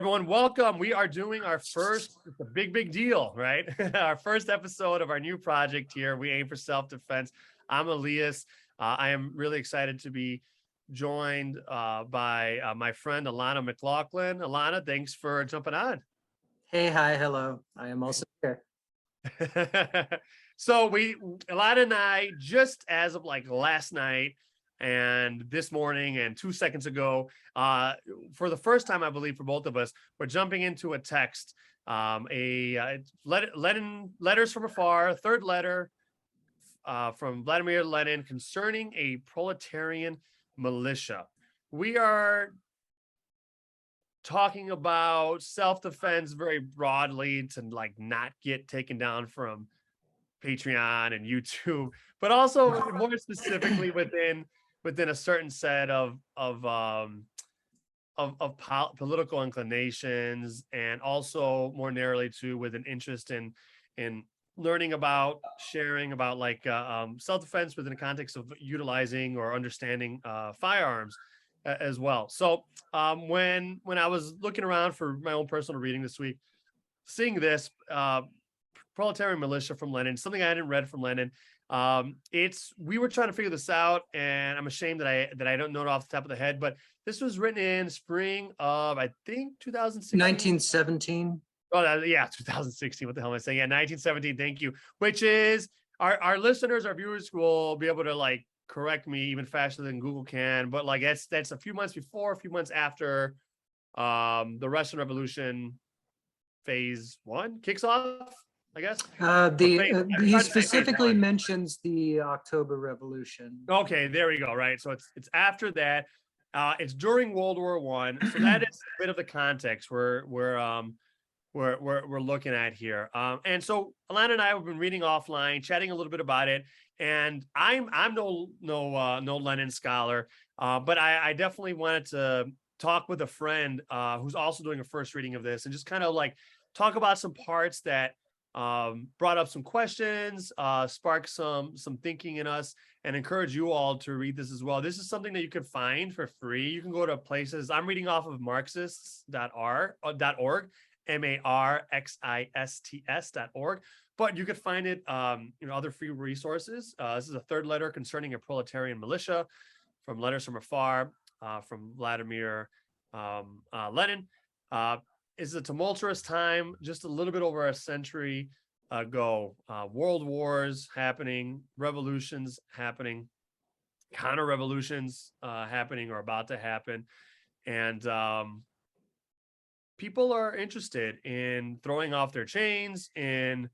Everyone, welcome. We are doing our first, it's a big deal, right? Our first episode of our new project here. We aim for self-defense. I'm Elias. I am really excited to be joined by my friend Alana McLaughlin. Alana, thanks for jumping on. Hey, hi, hello. I am also here. So Alana and I, just as of like last night and this morning and 2 seconds ago, for the first time, I believe for both of us, we're jumping into a text, Lenin letters from afar, third letter from Vladimir Lenin concerning a proletarian militia. We are talking about self-defense very broadly to like not get taken down from Patreon and YouTube, but also more specifically within a certain set of political inclinations, and also more narrowly too with an interest in learning about sharing about like self-defense within the context of utilizing or understanding firearms as well. So when I was looking around for my own personal reading this week, seeing this Proletarian militia from Lenin, something I hadn't read from Lenin. We were trying to figure this out, and I'm ashamed that I don't know it off the top of the head, but this was written in spring of, I think, 2016. 1917. Oh, yeah, 2016. What the hell am I saying? Yeah, 1917. Thank you. Which is our listeners, our viewers will be able to like correct me even faster than Google can. But like that's a few months before, a few months after the Russian Revolution phase one kicks off, I guess. He specifically mentions the October Revolution. Okay, there we go. Right, so it's after that. It's during World War I, so that is a bit of the context we're looking at here. And so Alana and I have been reading offline, chatting a little bit about it. And I'm no Lenin scholar, but I definitely wanted to talk with a friend who's also doing a first reading of this, and just kind of like talk about some parts that brought up some questions, sparked some thinking in us, and encourage you all to read this as well. This is something that you can find for free. You can go to places. I'm reading off of Marxists.org, marxists.org, but you could find it other free resources. This is a third letter concerning a proletarian militia from Letters from Afar, from Vladimir Lenin. Is a tumultuous time, just a little bit over a century ago. World wars happening, revolutions happening, counter revolutions happening or about to happen, and people are interested in throwing off their chains, in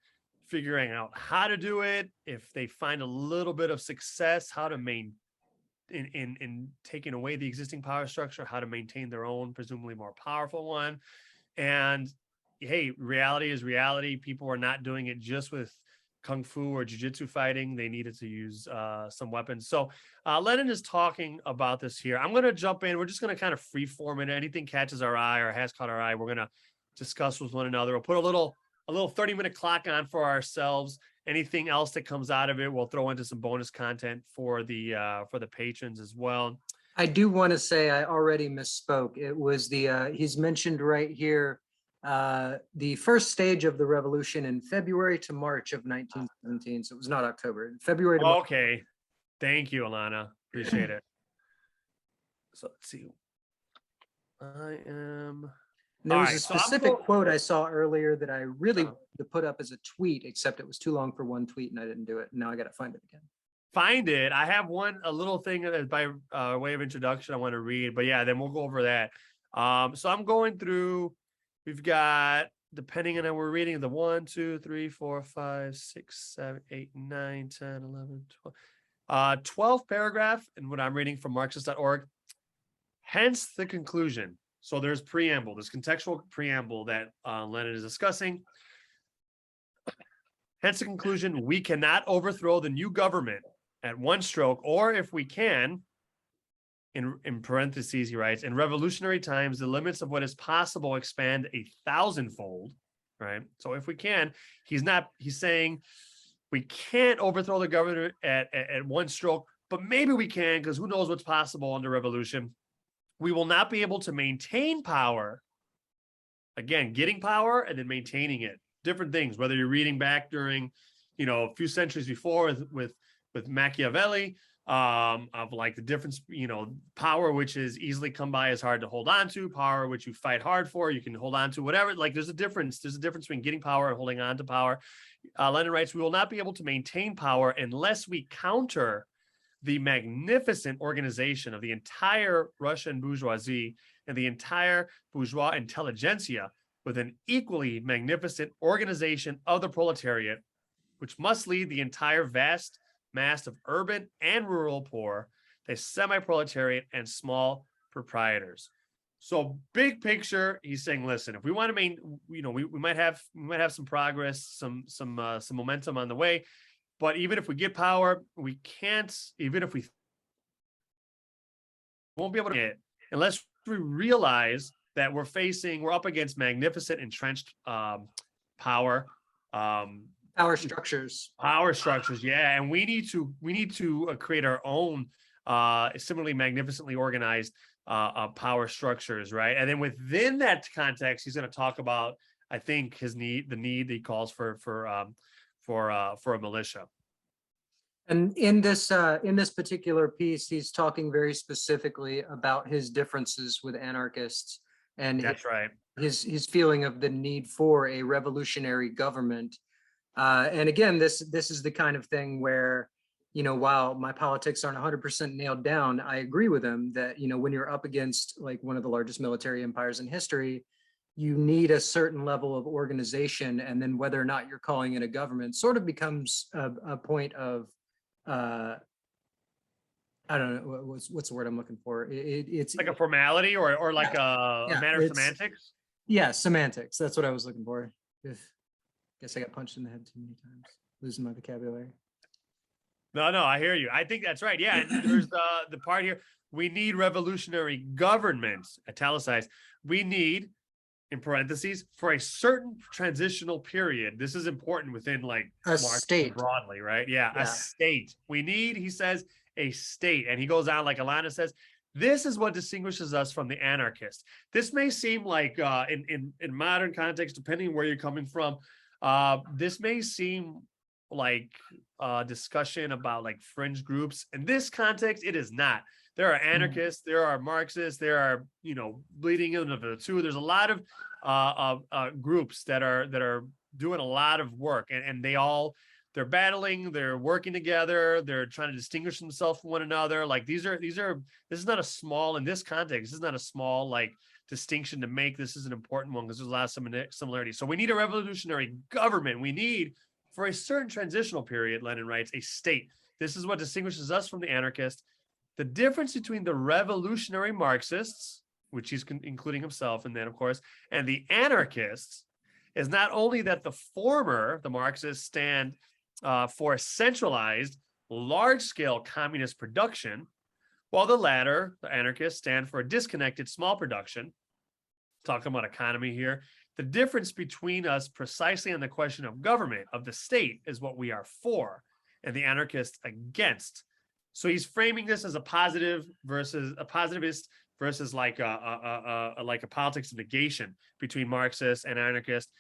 figuring out how to do it. If they find a little bit of success, how to in taking away the existing power structure, how to maintain their own presumably more powerful one. And hey, reality is reality. People are not doing it just with kung fu or jiu-jitsu fighting. They needed to use some weapons. So Lenin is talking about this here. I'm going to jump in. We're just going to kind of free form it. Anything catches our eye or has caught our eye, we're going to discuss with one another. We'll put a little 30-minute clock on for ourselves. Anything else that comes out of it, we'll throw into some bonus content for the patrons as well. I do want to say I already misspoke. It was he's mentioned right here, the first stage of the revolution in February to March of 1917. So it was not October, February to March. Okay. Thank you, Alana. Appreciate it. So let's see. There was a specific quote I saw earlier that I really wanted to put up as a tweet, except it was too long for one tweet and I didn't do it. Now I got to find it again. Find it. I have a little thing that by way of introduction I want to read, but yeah, then we'll go over that. So I'm going through. We've got, depending on how we're reading, the 1, 2, 3, 4, 5, 6, 7, 8, 9, 10, 11, 12. 12th paragraph, and what I'm reading from Marxist.org. Hence the conclusion. So there's preamble, this contextual preamble that Lenin is discussing. Hence the conclusion: we cannot overthrow the new government at one stroke, or if we can, in parentheses, he writes, in revolutionary times, the limits of what is possible expand 1,000-fold, right? So if we can, he's saying we can't overthrow the government at one stroke, but maybe we can, because who knows what's possible under revolution. We will not be able to maintain power again, getting power and then maintaining it. Different things, whether you're reading back during, a few centuries before with Machiavelli, of like the difference, power which is easily come by is hard to hold on to, power which you fight hard for, you can hold on to, whatever. Like there's a difference between getting power and holding on to power. Lenin writes, we will not be able to maintain power unless we counter the magnificent organization of the entire Russian bourgeoisie and the entire bourgeois intelligentsia with an equally magnificent organization of the proletariat, which must lead the entire vast mass of urban and rural poor, the semi-proletariat, and small proprietors. So big picture, he's saying, listen, if we want to we might have some progress, some momentum on the way, but even if we get power, we can't, even if we won't be able to get it unless we realize that we're up against magnificent entrenched power structures. Power structures, yeah, and we need to create our own similarly magnificently organized power structures, right? And then within that context, he's going to talk about, I think, the need that he calls for a militia. And in this particular piece, he's talking very specifically about his differences with anarchists and that's right. His feeling of the need for a revolutionary government. And again, this is the kind of thing where, while my politics aren't 100% nailed down, I agree with him that, when you're up against like one of the largest military empires in history, you need a certain level of organization. And then whether or not you're calling it a government sort of becomes a point of, I don't know, what's the word I'm looking for? It's like a formality or like a matter of semantics. Yeah, semantics. That's what I was looking for. Guess I got punched in the head too many times, losing my vocabulary. No, I hear you. I think that's right. Yeah, and there's the part here. We need revolutionary governments, italicized. We need, in parentheses, for a certain transitional period. This is important within like a state broadly, right? Yeah, a state. We need, he says, a state. And he goes on, like Alana says, this is what distinguishes us from the anarchist. This may seem like in modern context, depending where you're coming from, this may seem like a discussion about like fringe groups. In this context, it is not. There are anarchists, there are Marxists, there are, bleeding into the two. There's a lot of groups that are doing a lot of work, and they're battling, they're working together, they're trying to distinguish themselves from one another. Like this is not a small, in this context, this is not a small like distinction to make. This is an important one because there's a lot of similarities. So we need a revolutionary government. We need, for a certain transitional period, Lenin writes, a state. This is what distinguishes us from the anarchist. The difference between the revolutionary Marxists, which he's including himself in that, of course, and the anarchists is not only that the former, the Marxists, stand for a centralized, large-scale communist production, while the latter, the anarchists, stand for a disconnected, small production. Talking about economy here. The difference between us precisely on the question of government, of the state, is what we are for, and the anarchists against. So he's framing this as a positive versus a positivist versus like a politics of negation between Marxists and anarchists,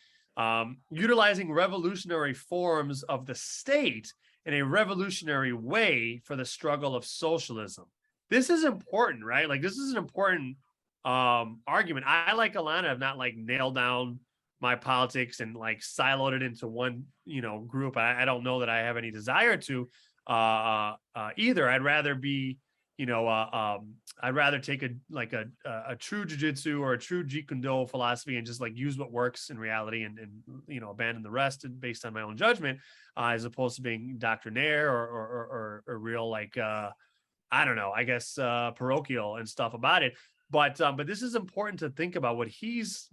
utilizing revolutionary forms of the state in a revolutionary way for the struggle of socialism. This is important, right? Like this is an important argument. I, like Alana, have not like nailed down my politics and like siloed it into one, group. I don't know that I have any desire to either. I'd rather be, I'd rather take a true jiu-jitsu or a true Jeet Kune Do philosophy and just like use what works in reality and abandon the rest based on my own judgment, as opposed to being doctrinaire or real like I don't know, I guess parochial and stuff about it. But this is important to think about what he's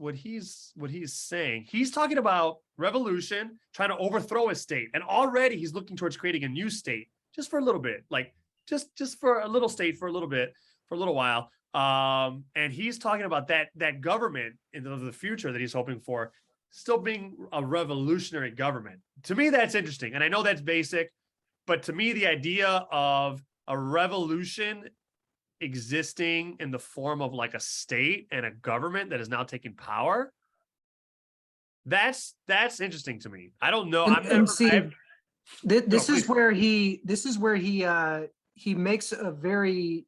saying. He's talking about revolution, trying to overthrow a state, and already he's looking towards creating a new state, just for a little bit, like just for a little state for a little bit, for a little while. And he's talking about that government in the future that he's hoping for still being a revolutionary government. To me, that's interesting, and I know that's basic, but to me, the idea of a revolution existing in the form of like a state and a government that is now taking power, That's interesting to me. I don't know. And see, No, this is please. where he makes a very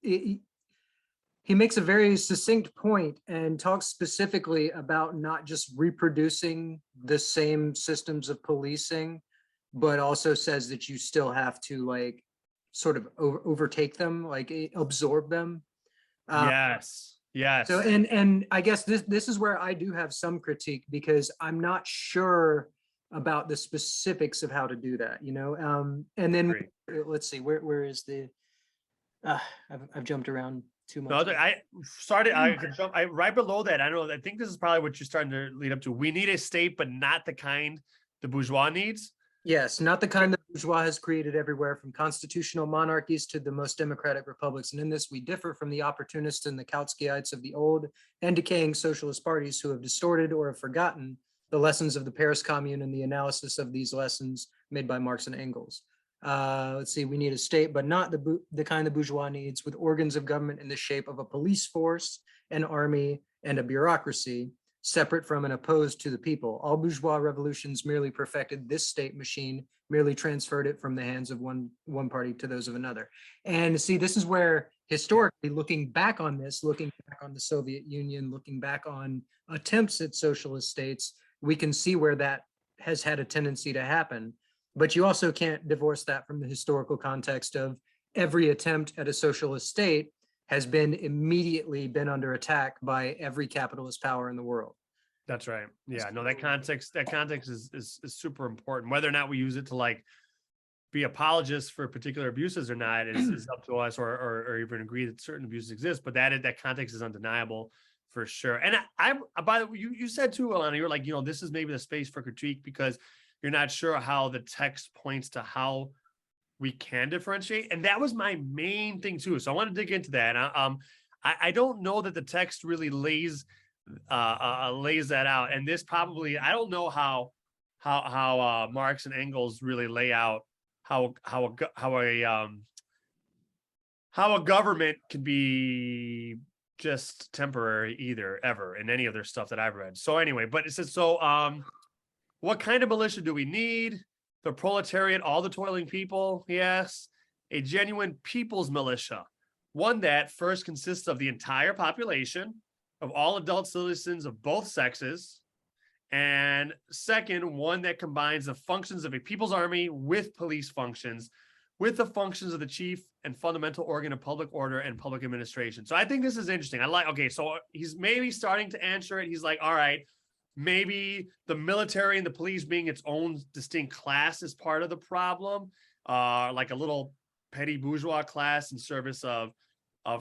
he makes a very succinct point and talks specifically about not just reproducing the same systems of policing, but also says that you still have to like sort of overtake them, like absorb them. Yes. So Yes. and I guess this is where I do have some critique because I'm not sure about the specifics of how to do that, you know. And then Agree. let's see, where is the I've jumped around too No, much. I started. I could jump. I right below that. I know. I think this is probably what you're starting to lead up to. We need a state, but not the kind the bourgeois needs. Yes, not the kind that bourgeois has created everywhere, from constitutional monarchies to the most democratic republics. And in this, we differ from the opportunists and the Kautskyites of the old and decaying socialist parties who have distorted or have forgotten the lessons of the Paris Commune and the analysis of these lessons made by Marx and Engels. Let's see, we need a state, but not the kind the bourgeois needs, with organs of government in the shape of a police force, an army, and a bureaucracy, separate from and opposed to the people. All bourgeois revolutions merely perfected this state machine, merely transferred it from the hands of one party to those of another. And see, this is where historically, looking back on this, looking back on the Soviet Union, looking back on attempts at socialist states, we can see where that has had a tendency to happen. But you also can't divorce that from the historical context of every attempt at a socialist state has immediately been under attack by every capitalist power in the world. That's right. Yeah. No, that context is super important. Whether or not we use it to like be apologists for particular abuses or not is up to us, or even agree that certain abuses exist. But that context is undeniable for sure. And I by the way, you said too, Alana, you're like, this is maybe the space for critique because you're not sure how the text points to how we can differentiate. And that was my main thing too. So I want to dig into that. I don't know that the text really lays that out. And this probably, I don't know how Marx and Engels really lay out how a government can be just temporary either, ever, in any of their stuff that I've read. So anyway, but it says, what kind of militia do we need? The proletariat, all the toiling people, yes. A genuine people's militia, one that first consists of the entire population, of all adult citizens of both sexes, and second, one that combines the functions of a people's army with police functions, with the functions of the chief and fundamental organ of public order and public administration. So I think this is interesting. Okay, so he's maybe starting to answer it. He's like, all right, maybe the military and the police being its own distinct class is part of the problem, like a little petty bourgeois class in service of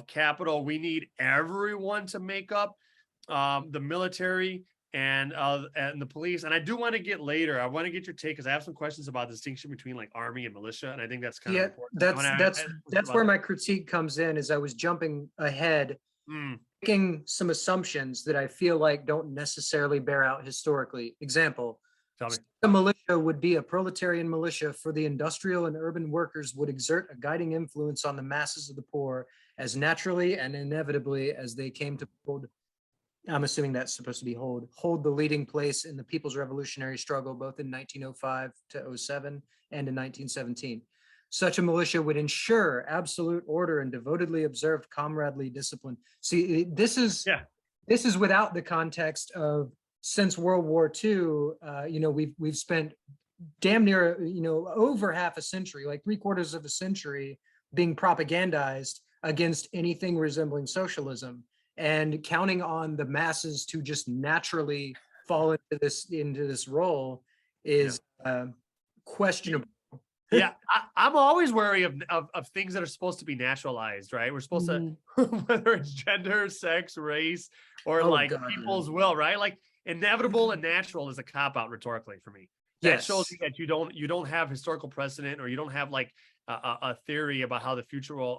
capital. We need everyone to make up the military and the police. And I do want to get later. I want to get your take because I have some questions about the distinction between like army and militia, and I think that's kind of important. That's where my critique comes in. Is I was jumping ahead. Making some assumptions that I feel like don't necessarily bear out historically. Example, a militia would be a proletarian militia for the industrial and urban workers, would exert a guiding influence on the masses of the poor as naturally and inevitably as they came to hold, I'm assuming that's supposed to be hold the leading place in the people's revolutionary struggle, both in 1905 to 07 and in 1917. Such a militia would ensure absolute order and devotedly observed comradely discipline. See, this is without the context of, since World War II, we've spent damn near, over half a century, like 3/4 of a century, being propagandized against anything resembling socialism, and counting on the masses to just naturally fall into this role is questionable. Yeah, I'm always wary of things that are supposed to be naturalized, right? We're supposed to, whether it's gender, sex, race, or people's will, right? Like inevitable and natural is a cop-out rhetorically for me. That shows you that you don't have historical precedent, or you don't have like a theory about how the future will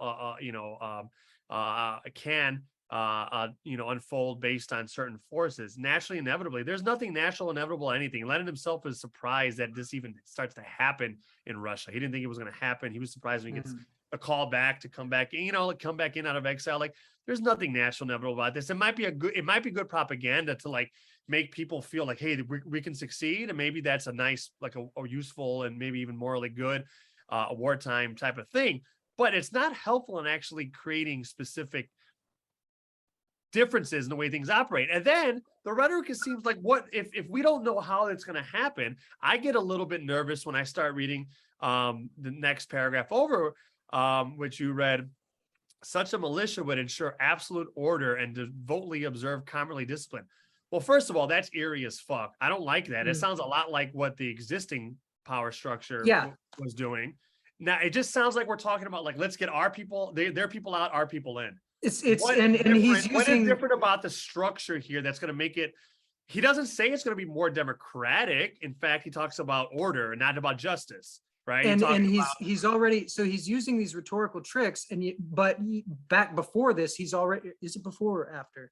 can unfold based on certain forces. Naturally, inevitably, there's nothing natural, inevitable, anything. Lenin himself is surprised that this even starts to happen in Russia. He didn't think it was going to happen. He was surprised when he gets a call back to come back, like come back in out of exile. Like there's nothing national inevitable about this. It might be good propaganda to like make people feel like, hey, we can succeed. And maybe that's a nice, like a useful and maybe even morally good a wartime type of thing. But it's not helpful in actually creating specific differences in the way things operate. And then the rhetoric seems like, what if we don't know how it's going to happen? I get a little bit nervous when I start reading the next paragraph over, which you read. Such a militia would ensure absolute order and devotedly observe commonly discipline. Well, first of all, that's eerie as fuck. I don't like that. It sounds a lot like what the existing power structure was doing. Now, it just sounds like we're talking about like, let's get our people, their people out, our people in. And he's using, what is different about the structure here that's going to make it? He doesn't say it's going to be more democratic. In fact, he talks about order and not about justice, right? And he's already, so he's using these rhetorical tricks, but back before this, is it before or after?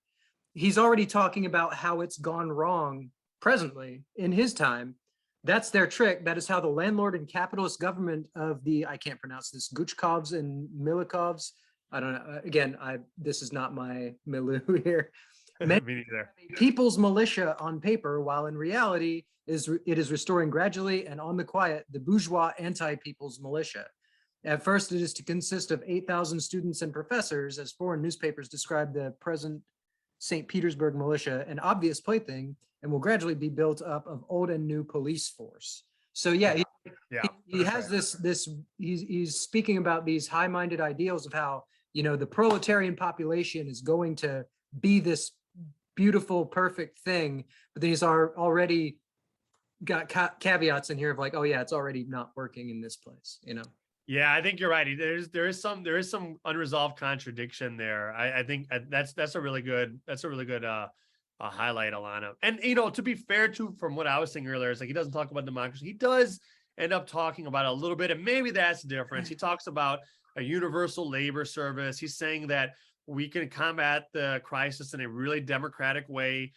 He's already talking about how it's gone wrong presently in his time. That's their trick. That is how the landlord and capitalist government of the, I can't pronounce this, Guchkovs and Milikovs. I don't know. Again, this is not my milieu here. Me neither. People's militia on paper, while in reality it is restoring gradually and on the quiet the bourgeois anti-people's militia. At first, it is to consist of 8,000 students and professors, as foreign newspapers describe the present St. Petersburg militia, an obvious plaything, and will gradually be built up of old and new police force. So he has this. He's speaking about these high-minded ideals of how, the proletarian population is going to be this beautiful, perfect thing, but then he's already got caveats in here of like, oh yeah, it's already not working in this place, Yeah, I think you're right. There is some unresolved contradiction there. I think that's a really good highlight, Alana. And to be fair to from what I was saying earlier, it's like he doesn't talk about democracy. He does end up talking about it a little bit, and maybe that's the difference. He talks about a universal labor service. He's saying that we can combat the crisis in a really democratic way.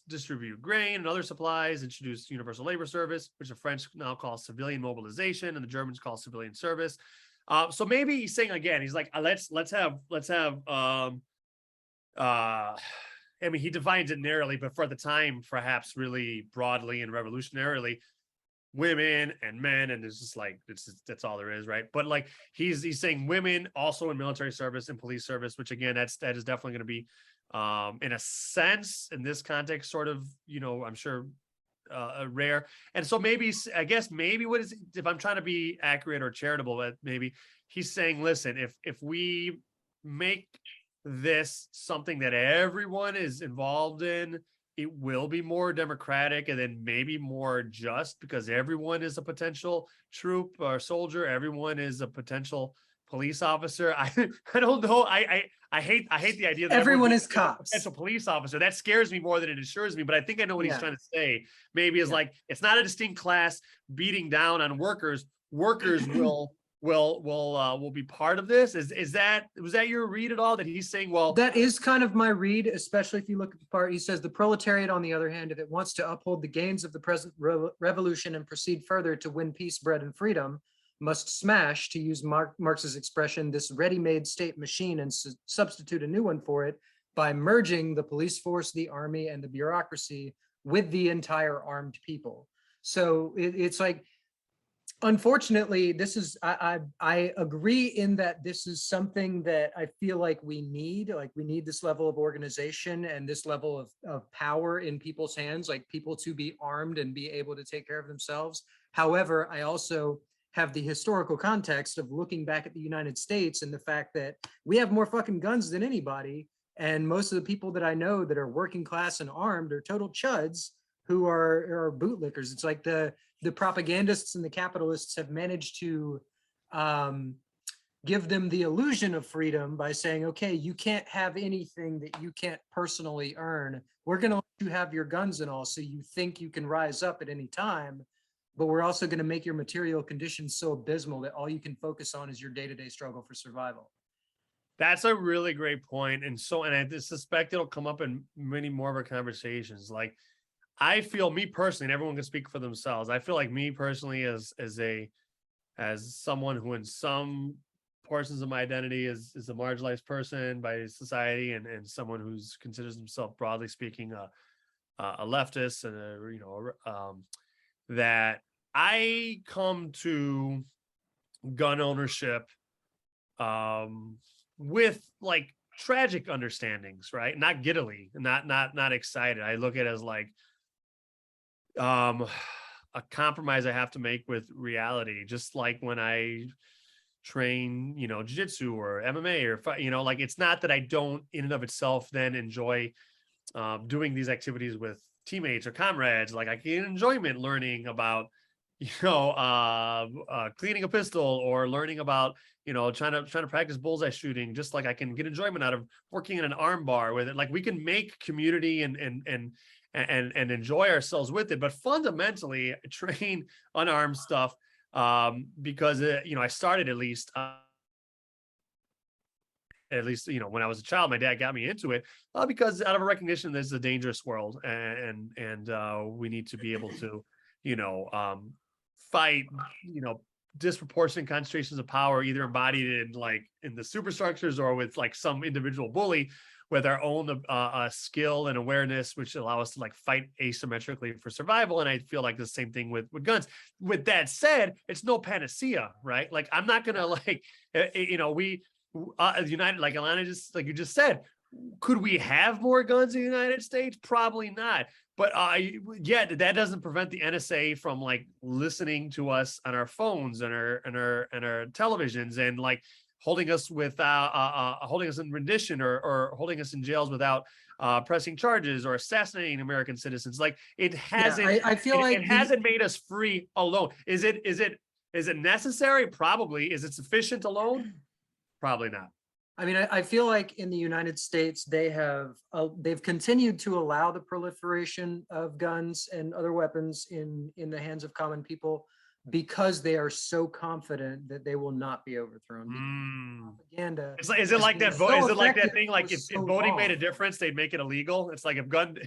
Distribute grain and other supplies, introduce universal labor service, which the French now call civilian mobilization and the Germans call civilian service. So maybe he's saying again, he's like, let's have I mean, he defines it narrowly, but for the time, perhaps really broadly and revolutionarily, women and men, and it's just like that's all there is, right? But like he's saying women also in military service and police service, which again, that is definitely going to be in a sense in this context sort of, I'm sure rare. And so maybe what is, if I'm trying to be accurate or charitable, but maybe he's saying, listen, if we make this something that everyone is involved in, it will be more democratic and then maybe more just, because everyone is a potential troop or soldier, everyone is a potential police officer. I don't know. I hate the idea that everyone is cops. Potential police officer. That scares me more than it assures me. But I think I know what he's trying to say. Maybe is like, it's not a distinct class beating down on workers. Workers will be part of this. Was that your read at all? That he's saying, well, that is kind of my read, especially if you look at the part. He says the proletariat, on the other hand, if it wants to uphold the gains of the present revolution and proceed further to win peace, bread, and freedom, must smash, to use Marx's expression, this ready-made state machine and substitute a new one for it by merging the police force, the army, and the bureaucracy with the entire armed people. So it's like, unfortunately, this is, I agree in that this is something that I feel like we need this level of organization and this level of power in people's hands, like people to be armed and be able to take care of themselves. However, I also have the historical context of looking back at the United States and the fact that we have more fucking guns than anybody. And most of the people that I know that are working class and armed are total chuds who are bootlickers. It's like the propagandists and the capitalists have managed to give them the illusion of freedom by saying, okay, you can't have anything that you can't personally earn. We're going to let you have your guns and all, so you think you can rise up at any time, but we're also going to make your material conditions so abysmal that all you can focus on is your day-to-day struggle for survival. That's a really great point. And I suspect it'll come up in many more of our conversations. Like, I feel, me personally, and everyone can speak for themselves, I feel like me personally as as someone who in some portions of my identity is a marginalized person by society, and someone who's considers himself, broadly speaking, a leftist, and that I come to gun ownership with like tragic understandings, right? Not giddily, not excited. I look at it as like a compromise I have to make with reality, just like when I train, jiu-jitsu or MMA or like, it's not that I don't in and of itself then enjoy doing these activities with teammates or comrades. Like I get enjoyment learning about, cleaning a pistol, or learning about, trying to practice bullseye shooting, just like I can get enjoyment out of working in an arm bar with it. Like we can make community and enjoy ourselves with it, but fundamentally train unarmed stuff because I started at least when I was a child. My dad got me into it because out of a recognition this is a dangerous world, and we need to be able to fight disproportionate concentrations of power, either embodied in the superstructures or with like some individual bully, with our own skill and awareness, which allow us to like fight asymmetrically for survival. And I feel like the same thing with guns. With that said, it's no panacea, right? Like I'm not gonna we United, like Alana like you just said, could we have more guns in the United States? Probably not. But that doesn't prevent the NSA from like listening to us on our phones and our televisions, and like holding us holding us in rendition, or holding us in jails without pressing charges, or assassinating American citizens. Like it hasn't. Yeah, I feel like it hasn't made us free alone. Is it necessary? Probably. Is it sufficient alone? Probably not. I mean, I feel like in the United States, they've continued to allow the proliferation of guns and other weapons in the hands of common people because they are so confident that they will not be overthrown. Propaganda. Is it like that? Is it like that thing? Like if voting made a long. difference, they'd make it illegal. It's like if gun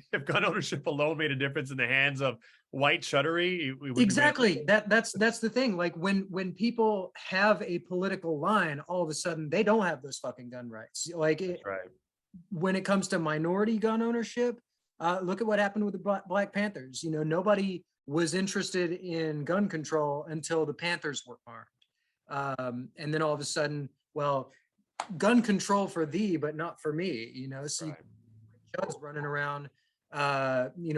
ownership alone made a difference in the hands of white chuttery. Exactly. That's the thing. Like when people have a political line, all of a sudden they don't have those fucking gun rights. Like right. When it comes to minority gun ownership, look at what happened with the Black Panthers. Nobody was interested in gun control until the Panthers were armed. And then all of a sudden, well, gun control for thee, but not for me, so right. Chuds running around,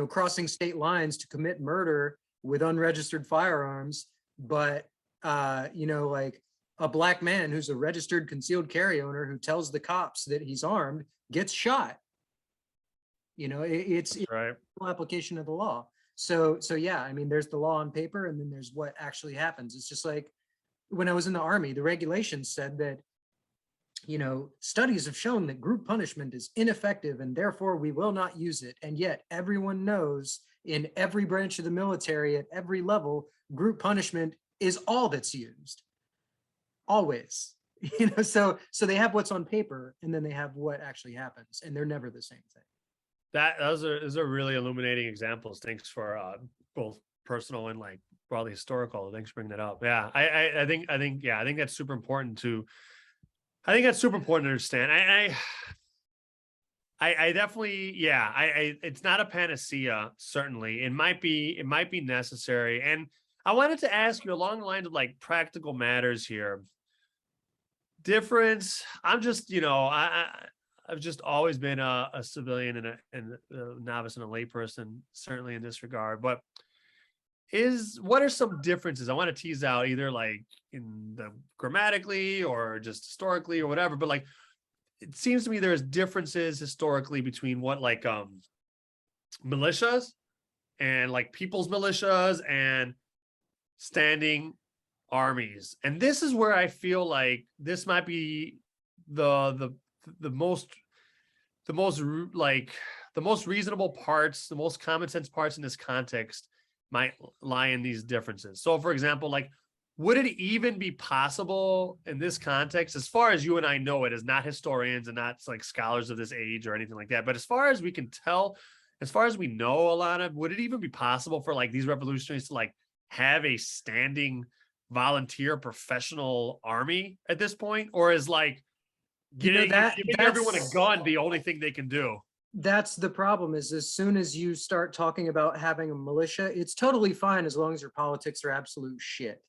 crossing state lines to commit murder with unregistered firearms. But, like a Black man who's a registered concealed carry owner who tells the cops that he's armed gets shot. It's right. Application of the law. So yeah, I mean, there's the law on paper, and then there's what actually happens. It's just like when I was in the Army, the regulations said that, studies have shown that group punishment is ineffective and therefore we will not use it. And yet everyone knows in every branch of the military at every level, group punishment is all that's used. Always. So they have what's on paper, and then they have what actually happens, and they're never the same thing. Those are really illuminating examples. Thanks for both personal and like broadly historical. Thanks for bringing that up. Yeah, I think that's super important to. I think that's super important to understand. I definitely, yeah. It's not a panacea. Certainly, it might be necessary. And I wanted to ask you along the lines of like practical matters here. Difference. I'm just, I've just always been a civilian and a novice and a layperson, certainly in this regard. But what are some differences? I want to tease out either like in the grammatically or just historically or whatever. But like, it seems to me there's differences historically between what like militias and like people's militias and standing armies. And this is where I feel like this might be the most reasonable parts, the most common sense parts in this context might lie in these differences. So for example, like, would it even be possible in this context, as far as you and I know it, as not historians and not like scholars of this age or anything like that, but as far as we can tell, as far as we know, Alana, would it even be possible for like these revolutionaries to like have a standing volunteer professional army at this point, or is like giving everyone a gun the only thing they can do? That's the problem, is as soon as you start talking about having a militia, it's totally fine as long as your politics are absolute shit.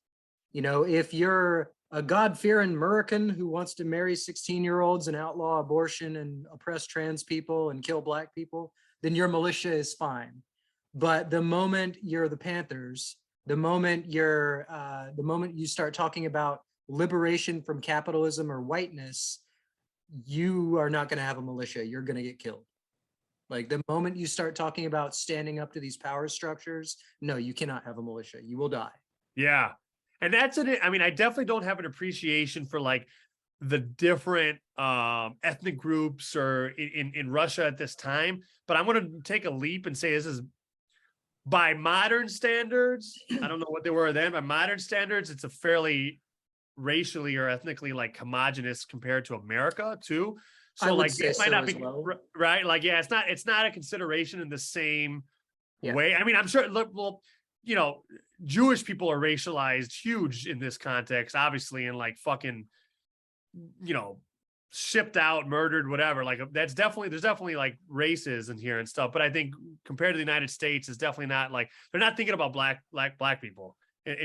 You know, if you're a God-fearing American who wants to marry 16-year-olds and outlaw abortion and oppress trans people and kill black people, then your militia is fine. But the moment you're the Panthers, the moment you start talking about liberation from capitalism or whiteness, you are not going to have a militia. You're going to get killed. Like the moment you start talking about standing up to these power structures, no, you cannot have a militia. You will die. Yeah. And that's it. I mean, I definitely don't have an appreciation for like the different ethnic groups or in Russia at this time, but I'm going to take a leap and say this is by modern standards. I don't know what they were then. By modern standards, it's a fairly racially or ethnically like homogenous compared to America too. So like it might not be right. Like, yeah, it's not a consideration in the same way. I mean, I'm sure, well, you know, Jewish people are racialized huge in this context, obviously, and like fucking, you know, shipped out, murdered, whatever. Like there's definitely like races in here and stuff. But I think compared to the United States, it's definitely not like they're not thinking about black people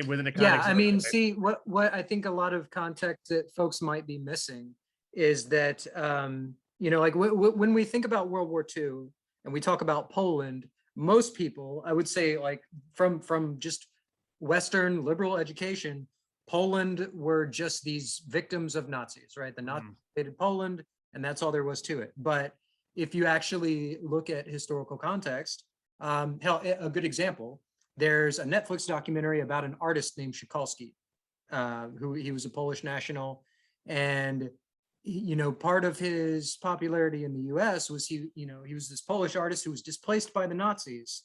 within the context. Yeah, I mean, see what I think a lot of context that folks might be missing is that you know, like when we think about World War II and we talk about Poland, most people, I would say, like from just Western liberal education, Poland were just these victims of Nazis, right? The Nazis invaded Poland, and that's all there was to it. But if you actually look at historical context, hell, a good example, there's a Netflix documentary about an artist named Tchaikovsky, who he was a Polish national, and you know, part of his popularity in the U.S. was he was this Polish artist who was displaced by the Nazis.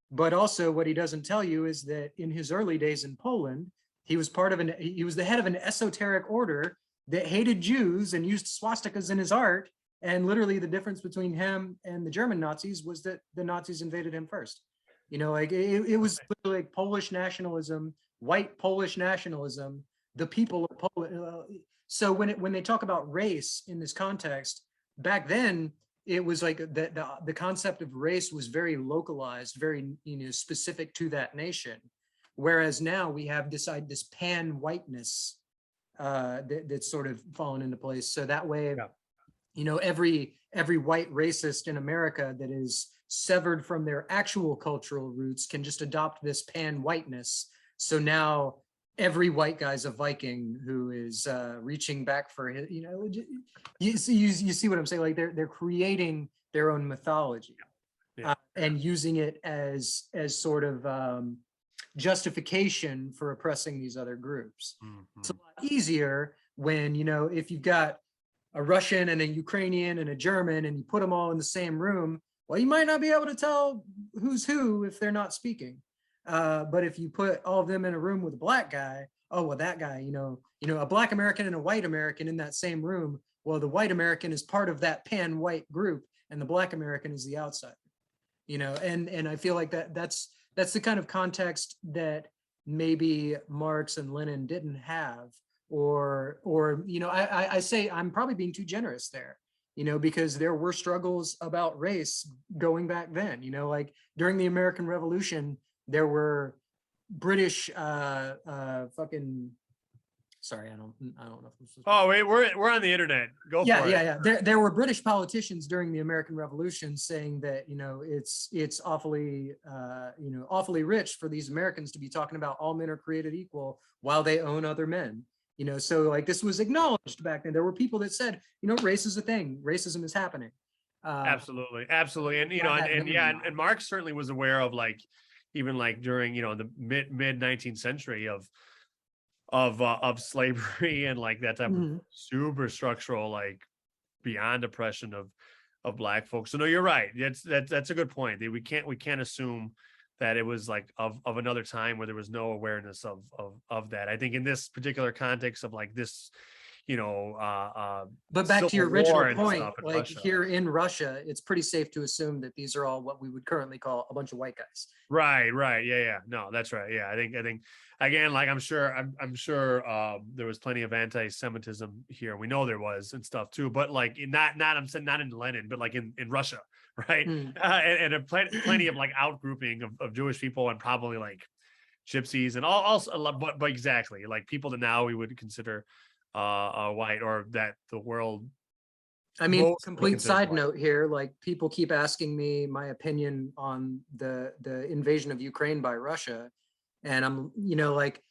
But also what he doesn't tell you is that in his early days in Poland, he was the head of an esoteric order that hated Jews and used swastikas in his art. And literally the difference between him and the German Nazis was that the Nazis invaded him first. You know, like it was literally like Polish nationalism, white Polish nationalism, the people of Poland. So when they talk about race in this context, back then, it was like the concept of race was very localized, very specific to that nation. Whereas now we have this pan whiteness that's sort of fallen into place. So that way, you know, every white racist in America that is severed from their actual cultural roots can just adopt this pan whiteness. So now every white guy's a Viking who is reaching back for his, you know, you see what I'm saying? Like they're creating their own mythology and using it as sort of justification for oppressing these other groups. It's a lot easier when, you know, if you've got a Russian and a Ukrainian and a German and you put them all in the same room, well, you might not be able to tell who's who if they're not speaking. But if you put all of them in a room with a black guy, oh, well, that guy, you know, a black American and a white American in that same room, well, the white American is part of that pan-white group and the black American is the outsider, you know, and I feel like that's the kind of context that maybe Marx and Lenin didn't have, or, you know, I say I'm probably being too generous there, you know, because there were struggles about race going back then, you know, like during the American Revolution, there were British fucking, sorry, I don't know if this is, oh wait, we're on the internet, go for it. Yeah there were British politicians during the American Revolution saying that, you know, it's awfully you know, awfully rich for these Americans to be talking about all men are created equal while they own other men, you know. So like this was acknowledged back then. There were people that said, you know, race is a thing, racism is happening. Absolutely and you know, and Marx certainly was aware of, like, even like during, you know, the mid 19th century of slavery and like that type of super structural, like beyond oppression of black folks. So no, you're right. That's a good point. We can't assume that it was like of another time where there was no awareness of that. I think in this particular context of like this, But back to your civil original war and point, stuff in like Russia. here in Russia, it's pretty safe to assume that these are all what we would currently call a bunch of white guys. Right, right. Yeah, yeah. No, that's right. Yeah, I think again, like I'm sure there was plenty of anti-Semitism here. We know there was and stuff too, but like not I'm saying not in Lenin, but like in Russia, right? Mm. And plenty of like outgrouping of Jewish people and probably like gypsies and all also a lot, but exactly like people that now we would consider white or that the world I mean, most would complete consider side white. note here, like people keep asking me my opinion on the invasion of Ukraine by Russia. And I'm, like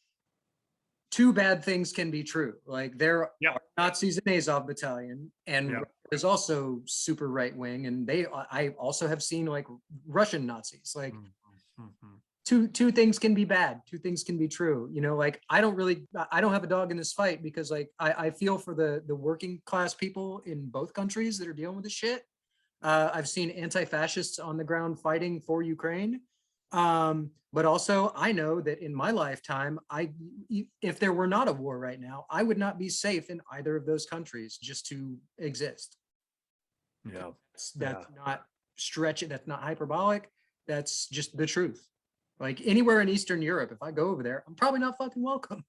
two bad things can be true. Like there Yep. are Nazis in Azov Battalion, and Yep. Russia is also super right wing, and I also have seen like Russian Nazis. Like Mhm. two things can be bad, two things can be true. Like I don't have a dog in this fight because like I feel for the working class people in both countries that are dealing with this shit. I've seen anti-fascists on the ground fighting for Ukraine. But also I know that in my lifetime, if there were not a war right now, I would not be safe in either of those countries just to exist. Yeah. That's not stretching, that's not hyperbolic. That's just the truth. Like anywhere in Eastern Europe, if I go over there, I'm probably not fucking welcome.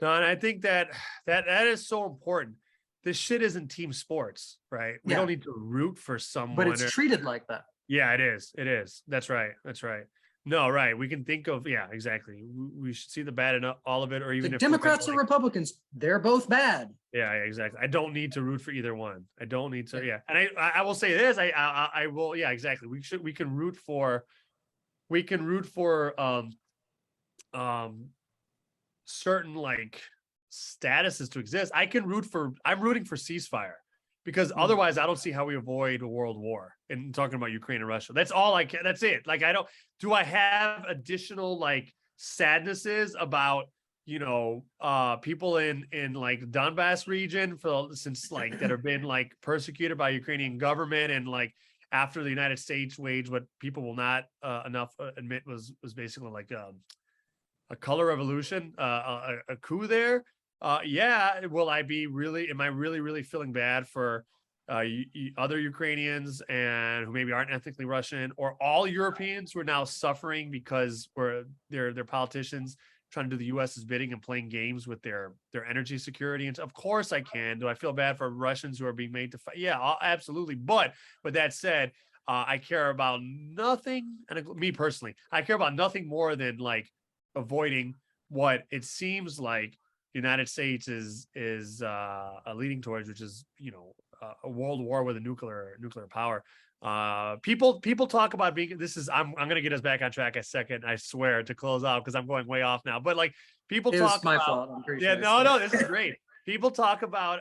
No, and I think that is so important. This shit isn't team sports, right? We Yeah, don't need to root for but someone. it's treated like that. Yeah, it is. It is. That's right. That's right. No, right. We can think of, yeah, exactly. We should see the bad in all of it, or even Like if we're gonna Democrats or like, Republicans, they're both bad. yeah, yeah, exactly. I don't need to root for either one. I don't need to, yeah. And I will say this. I will, yeah, exactly. We can root for um certain like statuses to exist. I'm rooting for ceasefire because otherwise I don't see how we avoid a world war. And talking about Ukraine and Russia, that's all I can. That's it. Like do I have additional like sadnesses about people in like Donbass region since like that have been like persecuted by Ukrainian government and like after the United States waged what people will not enough admit was basically like a color revolution, a coup there. Yeah, am I really feeling bad for other Ukrainians and who maybe aren't ethnically Russian or all Europeans who are now suffering because their politicians trying to do the US's bidding and playing games with their energy security? And of course I can. Do I feel bad for Russians who are being made to fight? Yeah, absolutely. But that said, I care about nothing, and me personally, I care about nothing more than like avoiding what it seems like the United States is leading towards, which is a world war with a nuclear power. People talk about being. This is I'm gonna get us back on track a second. I swear to close out because I'm going way off now. But like people It talk was my about fault. I'm pretty yeah sure. no this is great. People talk about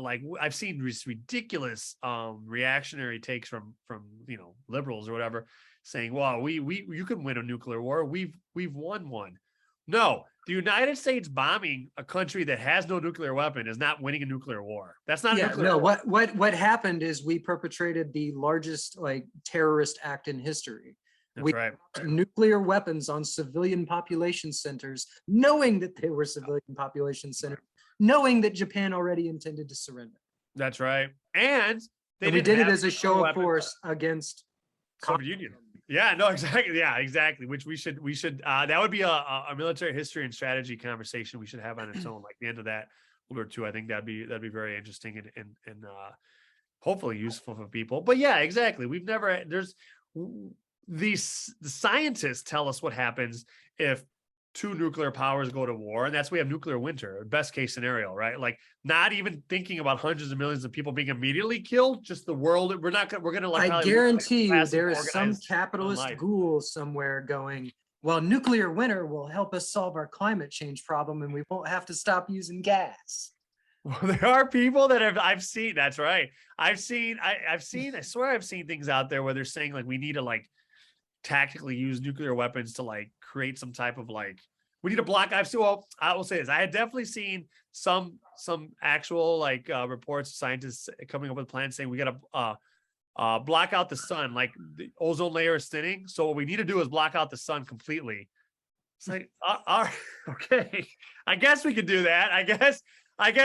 like I've seen this ridiculous reactionary takes from liberals or whatever saying, well, you can win a nuclear war. We've won one. No, the United States bombing a country that has no nuclear weapon is not winning a nuclear war. That's not a Yeah, nuclear no, war. what happened is we perpetrated the largest like terrorist act in history. That's We right. nuclear weapons on civilian population centers, knowing that they were civilian population centers, knowing that Japan already intended to surrender. That's right. And they And we didn't did it have as a nuclear show of weapons. force against Soviet Union. Yeah, no, exactly. Yeah, exactly. Which we should that would be a military history and strategy conversation we should have on its own. Like the end of that World War II, I think that'd be very interesting and hopefully useful for people. But yeah, exactly. We've never the scientists tell us what happens if two nuclear powers go to war, and that's we have nuclear winter, best case scenario, right? Like not even thinking about hundreds of millions of people being immediately killed, just the world. We're gonna like I guarantee you there is some organized capitalist life. ghoul somewhere going, well, nuclear winter will help us solve our climate change problem and we won't have to stop using gas. Well, there are people that I've seen. That's right. I've seen. I swear I've seen things out there where they're saying like we need to like tactically use nuclear weapons to like create some type of like we need to block. Well, I will say this. I had definitely seen some actual like reports of scientists coming up with plans saying we got to block out the sun. Like the ozone layer is thinning, so what we need to do is block out the sun completely It's like, okay, I guess we could do that. I guess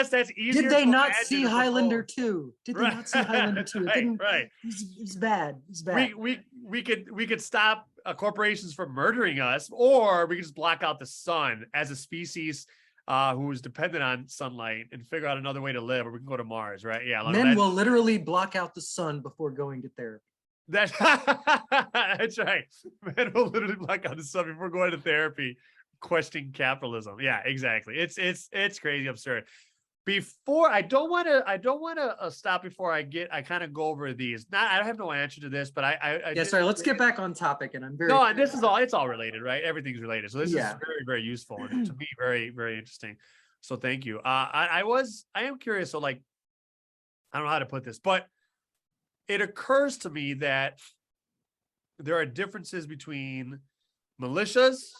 that's easier. Did they to not imagine see and Highlander propose. 2? Did they Right, not see Highlander 2? It right, didn't, right. it's bad. It's bad. We could stop corporations from murdering us, or we could just block out the sun as a species who is dependent on sunlight and figure out another way to live, or we can go to Mars, right? Yeah, like Men will literally block out the sun before going to therapy. that's that's right. Men will literally block out the sun before going to therapy, questioning capitalism. Yeah, exactly. It's crazy absurd. Before I don't want to stop before I kind of go over these. Not I have no answer to this, but I Yeah, sorry, let's get back on topic. And I'm very no, and this is all it's all related, right? Everything's related. So this is Yeah. very, very useful and to me very, very interesting. So thank you. I am curious. So like, I don't know how to put this, but it occurs to me that there are differences between militias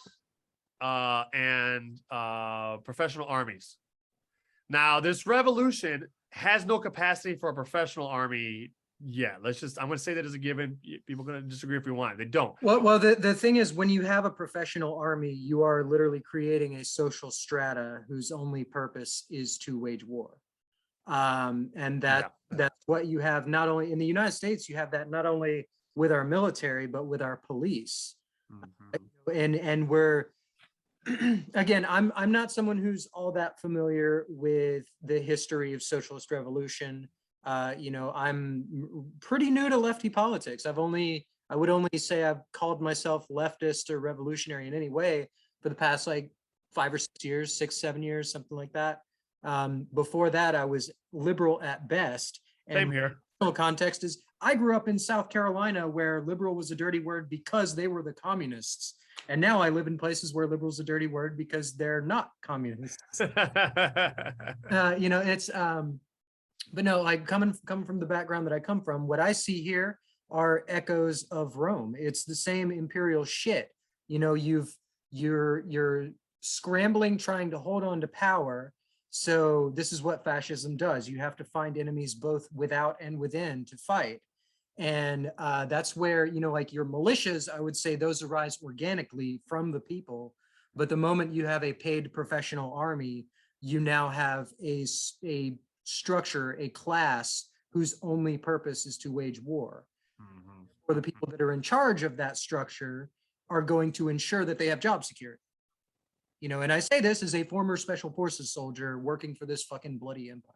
and professional armies. Now, this revolution has no capacity for a professional army yet. I'm going to say that as a given. People are going to disagree if we want. They don't. Well, the thing is, when you have a professional army, you are literally creating a social strata whose only purpose is to wage war. And that's what you have not only in the United States, you have that not only with our military, but with our police. Mm-hmm. And we're again, I'm not someone who's all that familiar with the history of socialist revolution. I'm pretty new to lefty politics. I would only say I've called myself leftist or revolutionary in any way for the past like 5 or 6 years, 6, 7 years, something like that. Before that, I was liberal at best. And same here. The context is I grew up in South Carolina where liberal was a dirty word because they were the communists. And now I live in places where liberal is a dirty word because they're not communists. But no, like coming from the background that I come from, what I see here are echoes of Rome. It's the same imperial shit. You're scrambling, trying to hold on to power. So this is what fascism does. You have to find enemies both without and within to fight. And that's where, like your militias, I would say those arise organically from the people. But the moment you have a paid professional army, you now have a structure, a class whose only purpose is to wage war. Mm-hmm. Or the people that are in charge of that structure are going to ensure that they have job security. And I say this as a former special forces soldier working for this fucking bloody empire.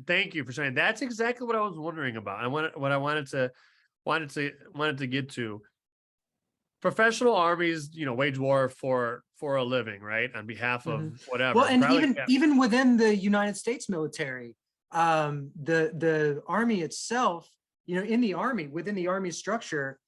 Thank you for saying. That's exactly what I was wondering about. What I wanted to get to. Professional armies, wage war for a living, right? On behalf of whatever. Well, and even within the United States military, the army itself, in the army, within the army structure,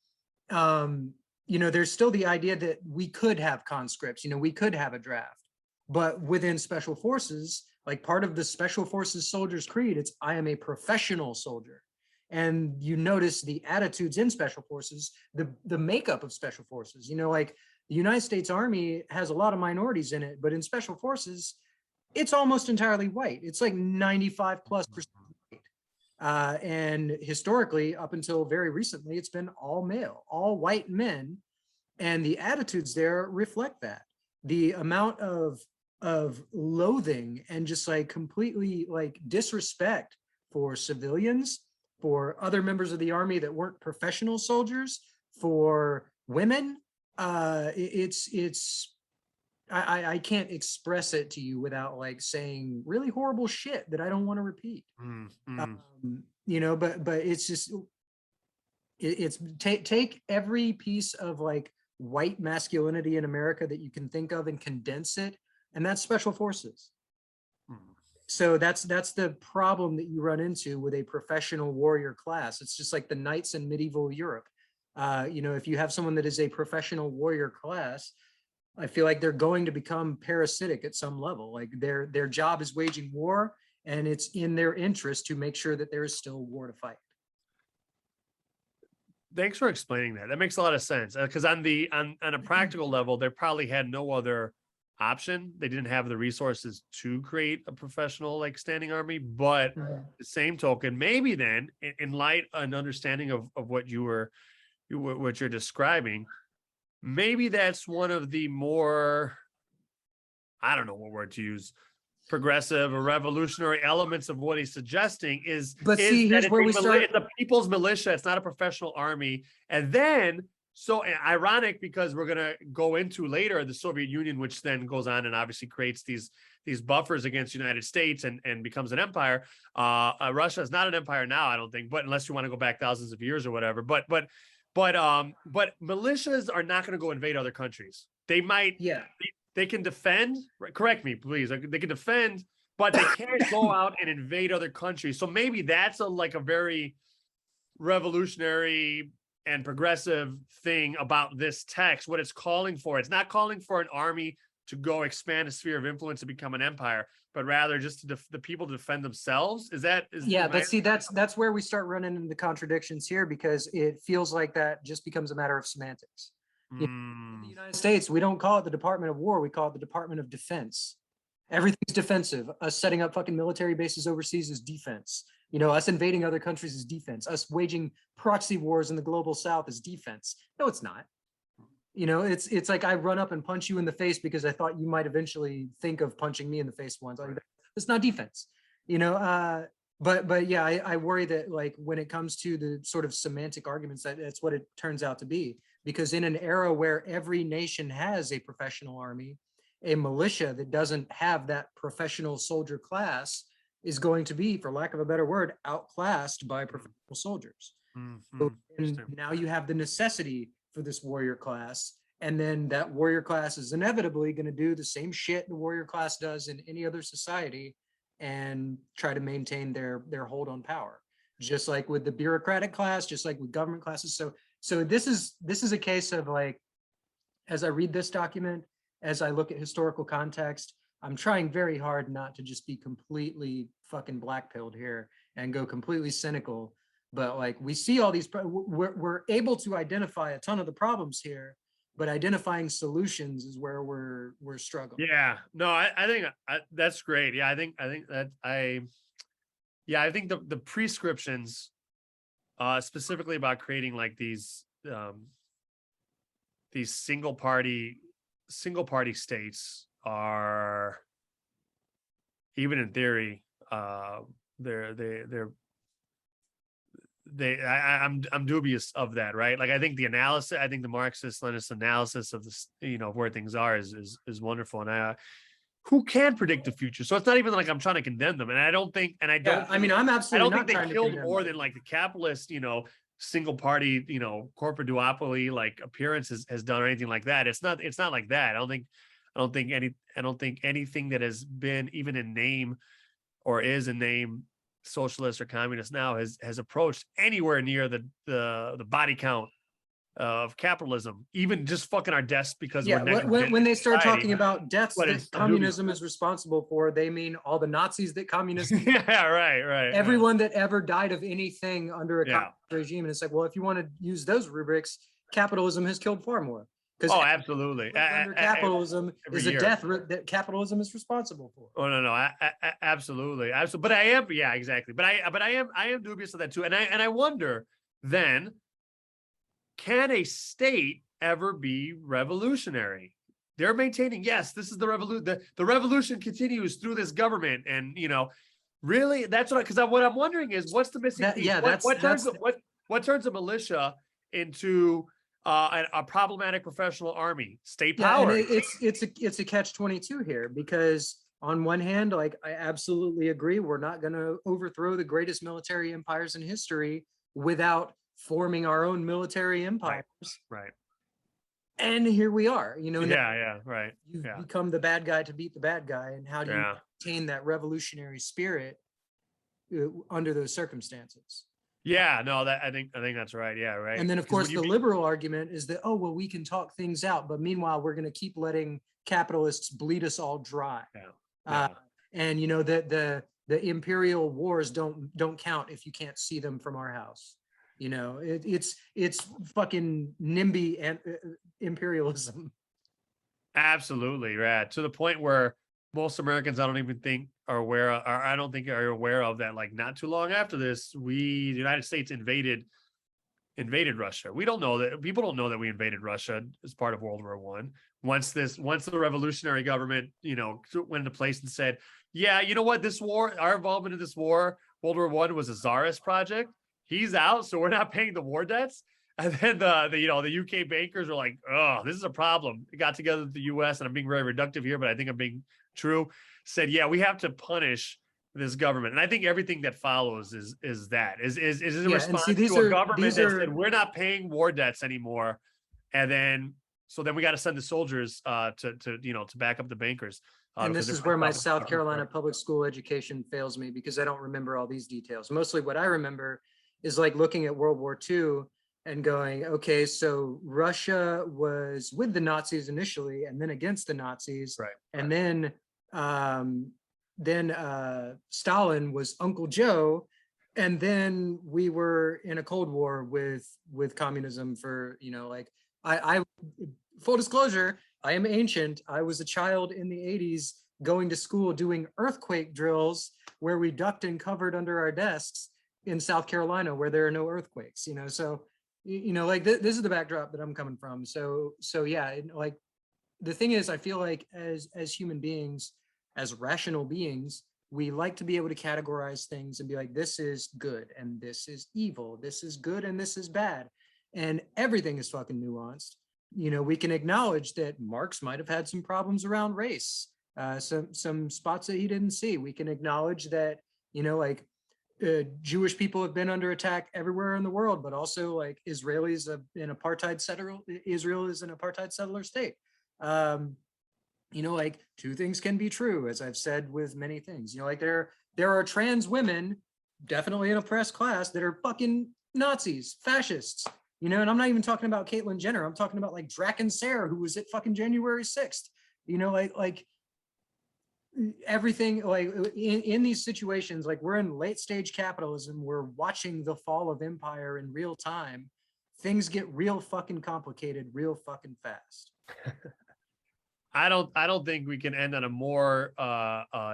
there's still the idea that we could have conscripts, we could have a draft, but within special forces, like part of the special forces soldiers creed, it's I am a professional soldier. And you notice the attitudes in special forces, the makeup of special forces, like the United States Army has a lot of minorities in it, but in special forces, it's almost entirely white. It's like 95+% white. And historically, up until very recently, it's been all male, all white men. And the attitudes there reflect that. The amount of loathing and just like completely like disrespect for civilians, for other members of the army that weren't professional soldiers, for women, I can't express it to you without like saying really horrible shit that I don't want to repeat. But it's just take every piece of like white masculinity in America that you can think of and condense it, and that's special forces. So that's the problem that you run into with a professional warrior class. It's just like the knights in medieval Europe. If you have someone that is a professional warrior class, I feel like they're going to become parasitic at some level. Like their job is waging war, and it's in their interest to make sure that there is still war to fight. Thanks for explaining that. That makes a lot of sense. Because on a practical level, they probably had no other option. They didn't have the resources to create a professional like standing army. But the same token, maybe then, in light and understanding of what you're describing, maybe that's one of the more, I don't know what word to use, progressive or revolutionary elements of what he's suggesting is But see, that here's where we start. it's a people's militia. It's not a professional army. And then, so ironic, because we're going to go into later the Soviet Union, which then goes on and obviously creates these buffers against the United States and becomes an empire. Russia is not an empire now, I don't think, but unless you want to go back thousands of years or whatever. But militias are not going to go invade other countries. They might, Yeah. they can defend, correct me, please. They can defend, but they can't go out and invade other countries. So maybe that's a very revolutionary and progressive thing about this text, what it's calling for. It's not calling for an army to go expand a sphere of influence and become an empire, but rather just the people to defend themselves. Yeah, but see, that's where we start running into the contradictions here, because it feels like that just becomes a matter of semantics. In the United States, we don't call it the Department of War, we call it the Department of Defense. Everything's defensive. Us setting up fucking military bases overseas is defense. Us invading other countries is defense. Us waging proxy wars in the global south is defense. No, it's not. It's like I run up and punch you in the face because I thought you might eventually think of punching me in the face once. It's not defense. But yeah, I worry that like when it comes to the sort of semantic arguments, that's what it turns out to be. Because in an era where every nation has a professional army, a militia that doesn't have that professional soldier class is going to be, for lack of a better word, outclassed by professional soldiers. So, and now you have the necessity for this warrior class, and then that warrior class is inevitably going to do the same shit the warrior class does in any other society and try to maintain their hold on power, just like with the bureaucratic class, just like with government classes. So this is a case of like, as I read this document, as I look at historical context, I'm trying very hard not to just be completely fucking black-pilled here and go completely cynical. But like we see all these, we're able to identify a ton of the problems here, but identifying solutions is where we're struggling. Yeah, no, I think that's great. Yeah, I think the prescriptions, specifically about creating like these single party states are, even in theory, I'm dubious of that, right? Like I think the Marxist-Leninist analysis of this, of where things are is wonderful, and who can predict the future? So it's not even like I'm trying to condemn them, and I don't think I'm absolutely, I don't think they killed more than like the capitalist, single party, corporate duopoly like appearance has done or anything like that. It's not like that. I don't think anything that has been even in name or is in name socialist or communist now has approached anywhere near the body count of capitalism, even just fucking our deaths, because when they start talking about deaths that communism is responsible for, they mean all the Nazis that communism right everyone that ever died of anything under a communist regime. And it's like, well, if you want to use those rubrics, capitalism has killed far more. Absolutely. Under capitalism is a death that capitalism is responsible for. Oh no, absolutely. But I am, exactly. But I am dubious of that too. And I wonder then, can a state ever be revolutionary? They're maintaining, yes, this is the revolution. The revolution continues through this government, and really, that's because what I'm wondering is, what's the missing piece? What turns a militia into a problematic professional army? State power. And it's a catch-22 here, because on one hand, like I absolutely agree, we're not going to overthrow the greatest military empires in history without forming our own military empires. Right. And here we are, right. You've become the bad guy to beat the bad guy. And how do you maintain that revolutionary spirit under those circumstances? Yeah, no, I think that's right. Yeah, right. And then of course the liberal argument is that, oh, well, we can talk things out, but meanwhile we're going to keep letting capitalists bleed us all dry. And the imperial wars don't count if you can't see them from our house. It's fucking NIMBY and imperialism. Absolutely, right. To the point where most Americans, I don't even think are aware of, or I don't think are aware of that. Like not too long after this, the United States invaded invaded Russia. We don't know that. People don't know that we invaded Russia as part of World War One. Once the revolutionary government, went into place and said, yeah, you know what, this war, our involvement in this war, World War One, was a czarist project. He's out, so we're not paying the war debts. And then the UK bankers were like, oh, this is a problem. It got together with the US, and I'm being very reductive here, but I think I'm being true. Said, yeah, we have to punish this government. And I think everything that follows is a response to a government that said, we're not paying war debts anymore. And then we got to send the soldiers to back up the bankers. And this is where my South Carolina public school education fails me, because I don't remember all these details. Mostly what I remember is like looking at World War II and going, okay, so Russia was with the Nazis initially, and then against the Nazis. Right. And then Stalin was Uncle Joe. And then we were in a Cold War with communism for, I full disclosure, I am ancient. I was a child in the 80s going to school doing earthquake drills where we ducked and covered under our desks in South Carolina where there are no earthquakes, so, this is the backdrop that I'm coming from. So yeah, like the thing is, I feel like as human beings, as rational beings, we like to be able to categorize things and be like, this is good and this is evil, this is good and this is bad. And everything is fucking nuanced. We can acknowledge that Marx might have had some problems around race, some spots that he didn't see. We can acknowledge that, Jewish people have been under attack everywhere in the world, but also like Israel is an apartheid settler state. Two things can be true, as I've said with many things. There are trans women, definitely an oppressed class, that are fucking Nazis, fascists. And I'm not even talking about Caitlyn Jenner. I'm talking about like Draken Sayre, who was at fucking January 6th. Everything, like in these situations, like we're in late stage capitalism, we're watching the fall of empire in real time. Things get real fucking complicated real fucking fast. I don't think we can end on a more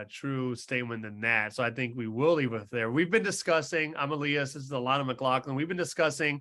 true statement than that. So I think we will leave it there. We've been discussing, I'm Elias, this is Alana McLaughlin. We've been discussing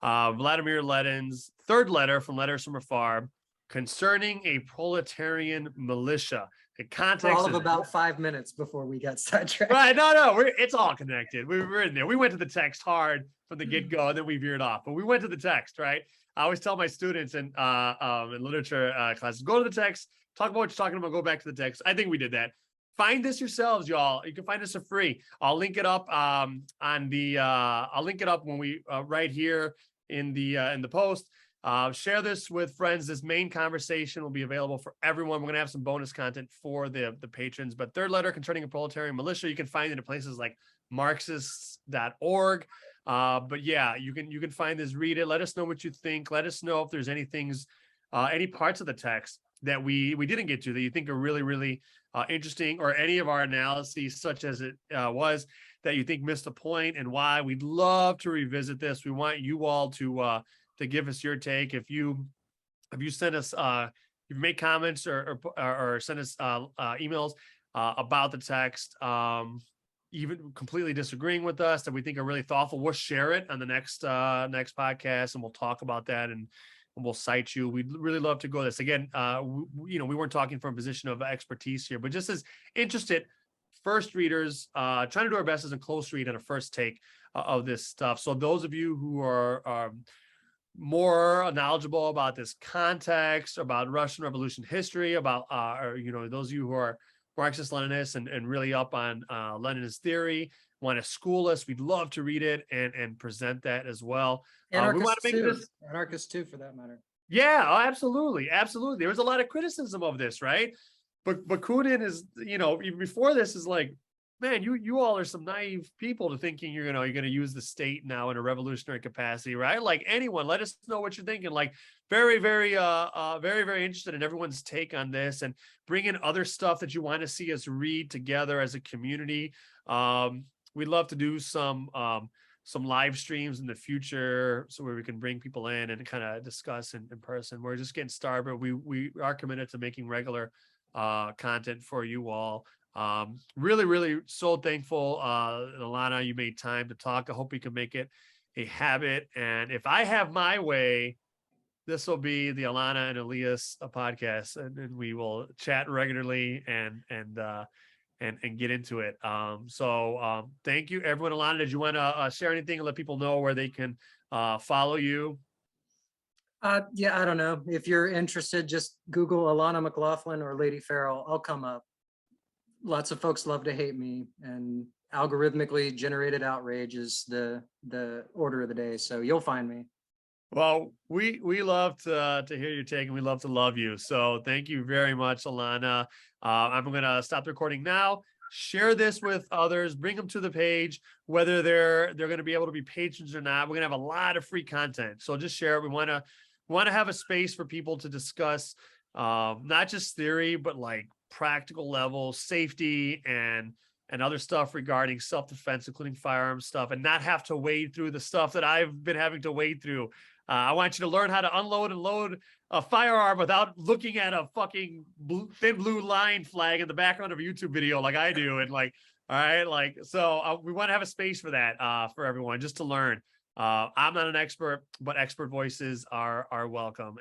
Vladimir Lenin's third letter from Letters from Afar concerning a proletarian militia. The context for all of about 5 minutes before we got sidetracked. Right, no, it's all connected. We were in there. We went to the text hard from the get-go, and then we veered off. But we went to the text, right? I always tell my students in literature classes, go to the text, talk about what you're talking about, go back to the text. I think we did that. Find this yourselves, y'all. You can find this for free. I'll link it up I'll link it up when we right here in the post. Share this with friends. This main conversation will be available for everyone. We're gonna have some bonus content for the patrons. But third letter concerning a proletarian militia, you can find it in places like Marxists.org. But yeah, you can find this, read it. Let us know what you think. Let us know if there's any things, any parts of the text that we didn't get to that you think are really, really interesting, or any of our analyses, such as it was, that you think missed a point and why. We'd love to revisit this. We want you all to give us your take. If you send us, you've made comments or send us emails about the text, even completely disagreeing with us that we think are really thoughtful, we'll share it on the next podcast, and we'll talk about that, and we'll cite you. We'd really love to go this again. We weren't talking from a position of expertise here, but just as interested first readers, trying to do our best as a close read and a first take of this stuff. So those of you who are more knowledgeable about this context, about Russian Revolution history, about those of you who are Marxist-Leninists and really up on Leninist theory, want to school us, we'd love to read it and present that as well. We want to make this anarchists too, for that matter. Yeah, absolutely. There was a lot of criticism of this, right? But Bakunin is, even before this, is like, man, you all are some naive people to thinking you're going to use the state now in a revolutionary capacity, right? Like, anyone, let us know what you're thinking. Like, very, very, very, very interested in everyone's take on this, and bring in other stuff that you want to see us read together as a community. We'd love to do some live streams in the future, so where we can bring people in and kind of discuss in person. We're just getting started. We are committed to making regular content for you all. Really, really so thankful, Alana, you made time to talk. I hope we can make it a habit. And if I have my way, this will be the Alana and Elias podcast, and we will chat regularly and get into it. So thank you, everyone. Alana, did you want to share anything and let people know where they can follow you? Yeah, I don't know. If you're interested, just Google Alana McLaughlin or Lady Farrell. I'll come up. Lots of folks love to hate me, and algorithmically generated outrage is the order of the day. So you'll find me. Well, we love to hear your take, and we love to love you. So thank you very much, Alana. I'm gonna stop the recording now. Share this with others. Bring them to the page, whether they're going to be able to be patrons or not. We're gonna have a lot of free content, so just share it. We want to have a space for people to discuss not just theory, but like practical level safety and other stuff regarding self-defense, including firearms stuff, and not have to wade through the stuff that I've been having to wade through. I want you to learn how to unload and load a firearm without looking at a fucking thin blue line flag in the background of a YouTube video like I do. And like, all right, like, so we want to have a space for that for everyone, just to learn. I'm not an expert, but expert voices are welcome.